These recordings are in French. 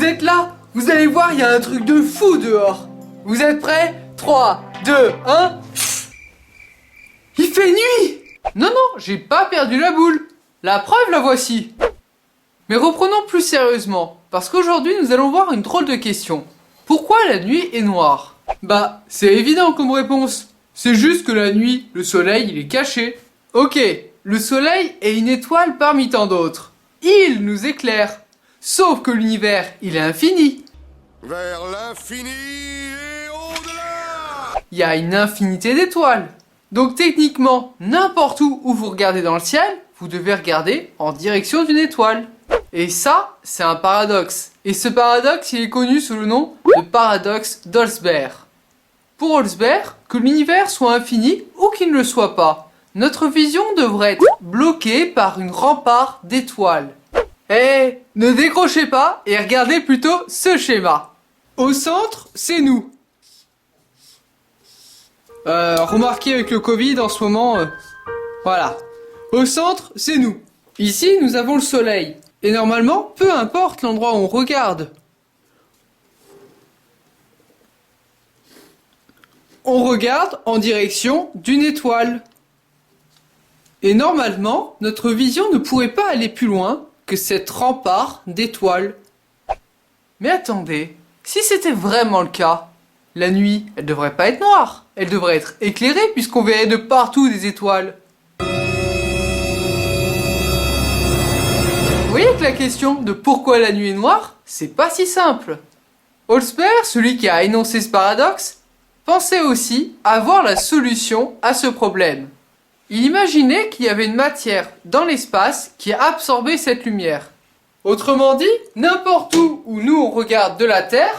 vous êtes là? Vous allez voir, il y a un truc de fou dehors. Vous êtes prêts? 3, 2, 1... Il fait nuit! Non, non, j'ai pas perdu la boule. La preuve, la voici. Mais reprenons plus sérieusement, parce qu'aujourd'hui, nous allons voir une drôle de question. Pourquoi la nuit est noire? Bah, c'est évident comme réponse. C'est juste que la nuit, le soleil, il est caché. Ok, le soleil est une étoile parmi tant d'autres. Il nous éclaire. Sauf que l'univers, il est infini. Vers l'infini et au-delà. Il y a une infinité d'étoiles. Donc techniquement, n'importe où vous regardez dans le ciel, vous devez regarder en direction d'une étoile. Et ça, c'est un paradoxe. Et ce paradoxe, il est connu sous le nom de paradoxe d'Olsberg. Pour Olsberg, que l'univers soit infini ou qu'il ne le soit pas, notre vision devrait être bloquée par une rempart d'étoiles. Eh, ne décrochez pas et regardez plutôt ce schéma. Au centre, c'est nous. Remarquez avec le Covid en ce moment, voilà. Au centre, c'est nous. Ici, nous avons le soleil. Et normalement, peu importe l'endroit où on regarde, on regarde en direction d'une étoile. Et normalement, notre vision ne pourrait pas aller plus loin que cette rempart d'étoiles. Mais attendez, si c'était vraiment le cas, la nuit, elle devrait pas être noire. Elle devrait être éclairée puisqu'on verrait de partout des étoiles. Vous voyez que la question de pourquoi la nuit est noire, c'est pas si simple. Olsberg, celui qui a énoncé ce paradoxe, pensait aussi avoir la solution à ce problème. Il imaginait qu'il y avait une matière dans l'espace qui absorbait cette lumière. Autrement dit, n'importe où nous on regarde de la Terre,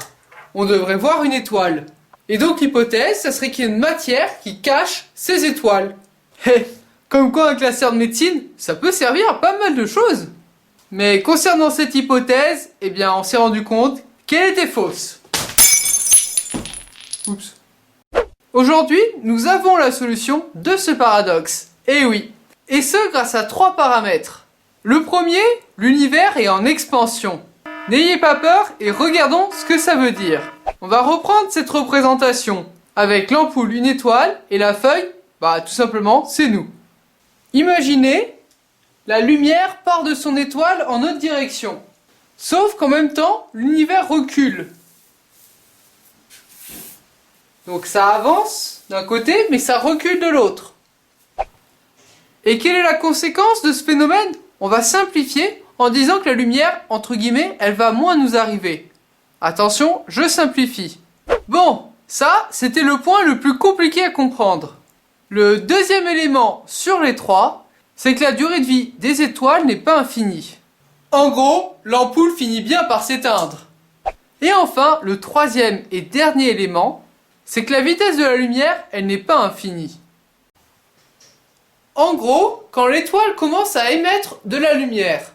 on devrait voir une étoile. Et donc l'hypothèse, ça serait qu'il y ait une matière qui cache ces étoiles. Et comme quoi un classeur de médecine, ça peut servir à pas mal de choses. Mais concernant cette hypothèse, eh bien on s'est rendu compte qu'elle était fausse. Oups. Aujourd'hui, nous avons la solution de ce paradoxe. Eh oui. Et ce grâce à 3 paramètres. Le premier, l'univers est en expansion. N'ayez pas peur et regardons ce que ça veut dire. On va reprendre cette représentation. Avec l'ampoule, une étoile, et la feuille, bah tout simplement, c'est nous. Imaginez, la lumière part de son étoile en notre direction. Sauf qu'en même temps, l'univers recule. Donc ça avance d'un côté, mais ça recule de l'autre. Et quelle est la conséquence de ce phénomène? On va simplifier en disant que la lumière, entre guillemets, elle va moins nous arriver. Attention, je simplifie. Bon, ça, c'était le point le plus compliqué à comprendre. Le deuxième élément sur les 3, c'est que la durée de vie des étoiles n'est pas infinie. En gros, l'ampoule finit bien par s'éteindre. Et enfin, le troisième et dernier élément, c'est que la vitesse de la lumière, elle n'est pas infinie. En gros, quand l'étoile commence à émettre de la lumière,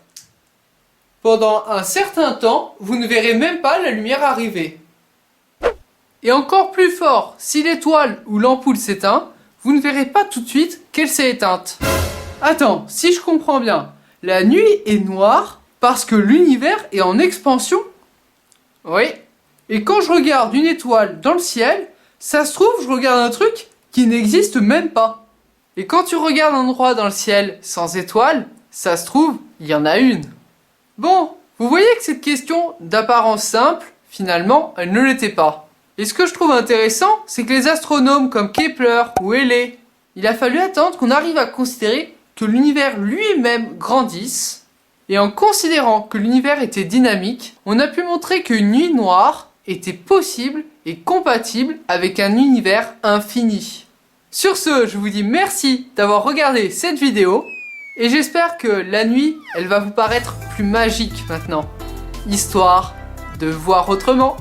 pendant un certain temps, vous ne verrez même pas la lumière arriver. Et encore plus fort, si l'étoile ou l'ampoule s'éteint, vous ne verrez pas tout de suite qu'elle s'est éteinte. Attends, si je comprends bien, la nuit est noire parce que l'univers est en expansion? Oui. Et quand je regarde une étoile dans le ciel, ça se trouve, je regarde un truc qui n'existe même pas. Et quand tu regardes un endroit dans le ciel sans étoile, ça se trouve, il y en a une. Bon, vous voyez que cette question d'apparence simple, finalement, elle ne l'était pas. Et ce que je trouve intéressant, c'est que les astronomes comme Kepler ou Halley, il a fallu attendre qu'on arrive à considérer que l'univers lui-même grandisse. Et en considérant que l'univers était dynamique, on a pu montrer qu'une nuit noire était possible et compatible avec un univers infini. Sur ce, je vous dis merci d'avoir regardé cette vidéo et j'espère que la nuit, elle va vous paraître plus magique maintenant, histoire de voir autrement.